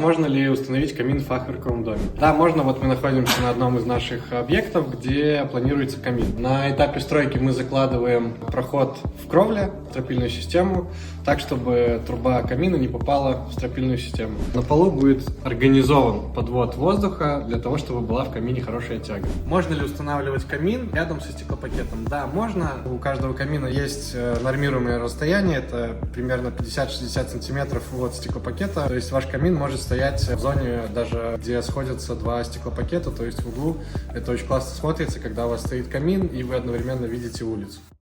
Можно ли установить камин в фахверковом доме? Да, можно. Вот мы находимся на одном из наших объектов, где планируется камин. На этапе стройки мы закладываем проход в кровле, стропильную систему, так, чтобы труба камина не попала в стропильную систему. На полу будет организован подвод воздуха для того, чтобы была в камине хорошая тяга. Можно ли устанавливать камин рядом со стеклопакетом? Да, можно. У каждого камина есть нормируемое расстояние, это примерно 50-60 сантиметров от стеклопакета. То есть ваш камин может стоять в зоне, даже где сходятся два стеклопакета, то есть в углу. Это очень классно смотрится, когда у вас стоит камин и вы одновременно видите улицу.